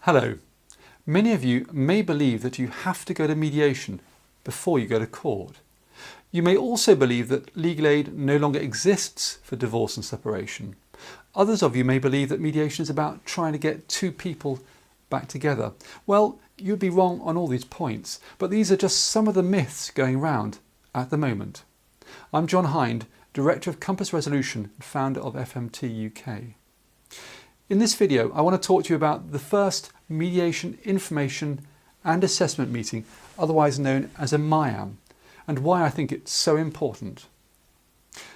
Hello. Many of you may believe that you have to go to mediation before you go to court. You may also believe that legal aid no longer exists for divorce and separation. Others of you may believe that mediation is about trying to get two people back together. Well, you'd be wrong on all these points, but these are just some of the myths going round at the moment. I'm John Hind, Director of Compass Resolution and founder of FMT UK. In this video, I want to talk to you about the first Mediation Information and Assessment Meeting, otherwise known as a MIAM, and why I think it's so important.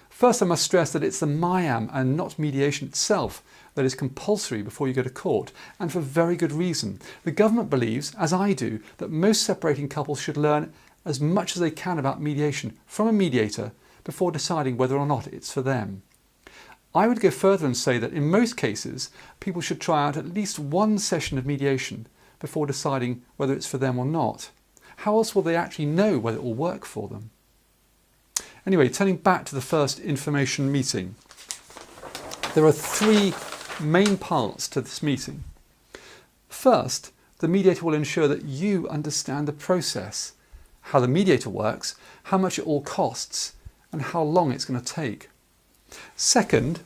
First, I must stress that it's the MIAM and not mediation itself that is compulsory before you go to court, and for very good reason. The government believes, as I do, that most separating couples should learn as much as they can about mediation from a mediator before deciding whether or not it's for them. I would go further and say that in most cases, people should try out at least one session of mediation before deciding whether it's for them or not. How else will they actually know whether it will work for them? Anyway, turning back to the first information meeting. There are three main parts to this meeting. First, the mediator will ensure that you understand the process, how the mediator works, how much it all costs, and how long it's going to take. Second,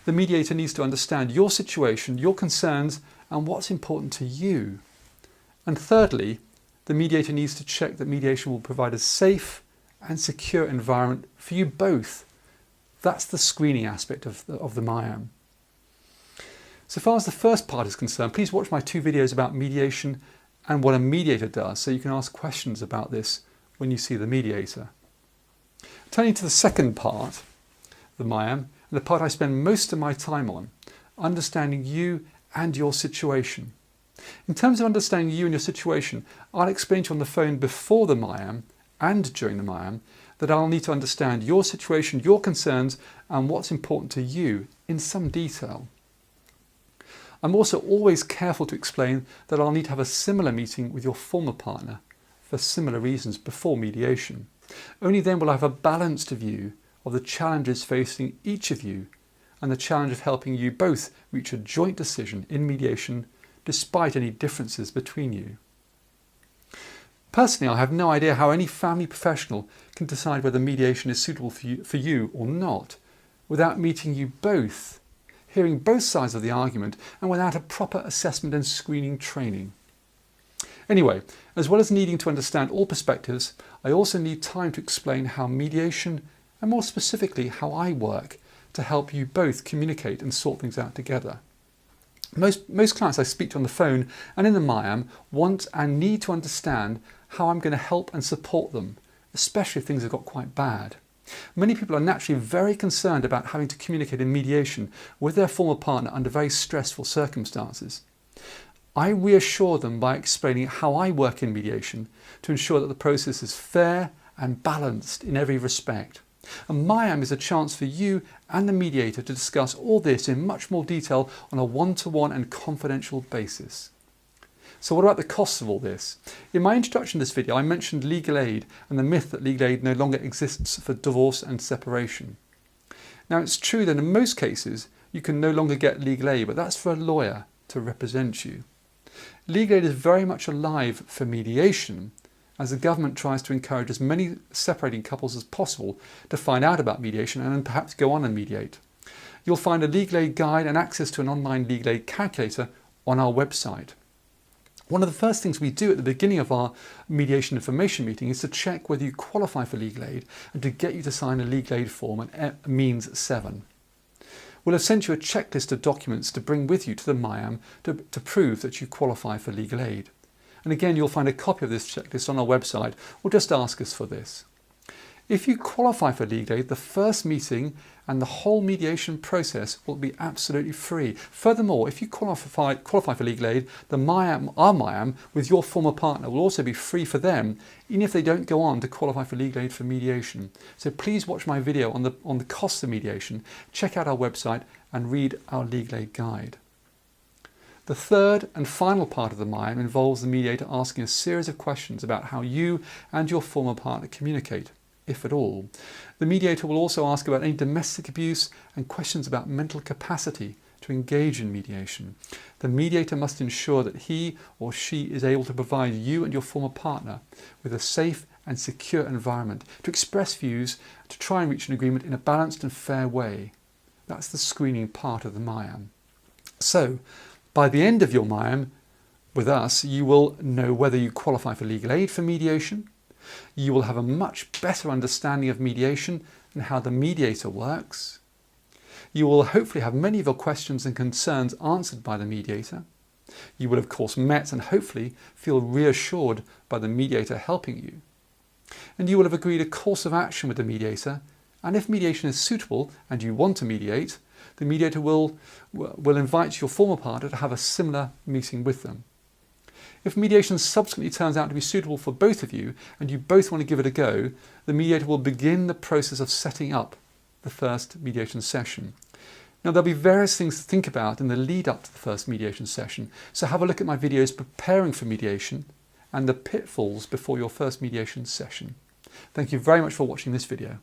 the mediator needs to understand your situation, your concerns, and what's important to you. And thirdly, the mediator needs to check that mediation will provide a safe and secure environment for you both. That's the screening aspect of the MIAM. So far as the first part is concerned, please watch my two videos about mediation and what a mediator does, so you can ask questions about this when you see the mediator. Turning to the second part, the MIAM, and the part I spend most of my time on, understanding you and your situation. In terms of understanding you and your situation, I'll explain to you on the phone before the MIAM and during the MIAM that I'll need to understand your situation, your concerns, and what's important to you in some detail. I'm also always careful to explain that I'll need to have a similar meeting with your former partner for similar reasons before mediation. Only then will I have a balanced view of the challenges facing each of you and the challenge of helping you both reach a joint decision in mediation despite any differences between you. Personally, I have no idea how any family professional can decide whether mediation is suitable for you or not without meeting you both, hearing both sides of the argument, and without a proper assessment and screening training. Anyway, as well as needing to understand all perspectives, I also need time to explain how mediation, and more specifically how I work, to help you both communicate and sort things out together. Most clients I speak to on the phone and in the MIAM want and need to understand how I'm going to help and support them, especially if things have got quite bad. Many people are naturally very concerned about having to communicate in mediation with their former partner under very stressful circumstances. I reassure them by explaining how I work in mediation to ensure that the process is fair and balanced in every respect. And MIAM is a chance for you and the mediator to discuss all this in much more detail on a one-to-one and confidential basis. So what about the costs of all this? In my introduction to this video, I mentioned legal aid and the myth that legal aid no longer exists for divorce and separation. Now, it's true that in most cases you can no longer get legal aid, but that's for a lawyer to represent you. Legal aid is very much alive for mediation, as the government tries to encourage as many separating couples as possible to find out about mediation and then perhaps go on and mediate. You'll find a legal aid guide and access to an online legal aid calculator on our website. One of the first things we do at the beginning of our mediation information meeting is to check whether you qualify for legal aid and to get you to sign a legal aid form at means 7. We'll have sent you a checklist of documents to bring with you to the MIAM to prove that you qualify for legal aid. And again, you'll find a copy of this checklist on our website, or just ask us for this. If you qualify for legal aid, the first meeting and the whole mediation process will be absolutely free. Furthermore, if you qualify for legal aid, the MIAM, our MIAM, with your former partner will also be free for them, even if they don't go on to qualify for legal aid for mediation. So please watch my video on the costs of mediation, check out our website and read our legal aid guide. The third and final part of the MIAM involves the mediator asking a series of questions about how you and your former partner communicate, if at all. The mediator will also ask about any domestic abuse and questions about mental capacity to engage in mediation. The mediator must ensure that he or she is able to provide you and your former partner with a safe and secure environment to express views, to try and reach an agreement in a balanced and fair way. That's the screening part of the MIAM. So, by the end of your MIAM with us, you will know whether you qualify for legal aid for mediation. You will have a much better understanding of mediation and how the mediator works. You will hopefully have many of your questions and concerns answered by the mediator. You will of course met and hopefully feel reassured by the mediator helping you. And you will have agreed a course of action with the mediator, and if mediation is suitable and you want to mediate, the mediator will invite your former partner to have a similar meeting with them. If mediation subsequently turns out to be suitable for both of you and you both want to give it a go, the mediator will begin the process of setting up the first mediation session. Now there'll be various things to think about in the lead up to the first mediation session, so have a look at my videos preparing for mediation and the pitfalls before your first mediation session. Thank you very much for watching this video.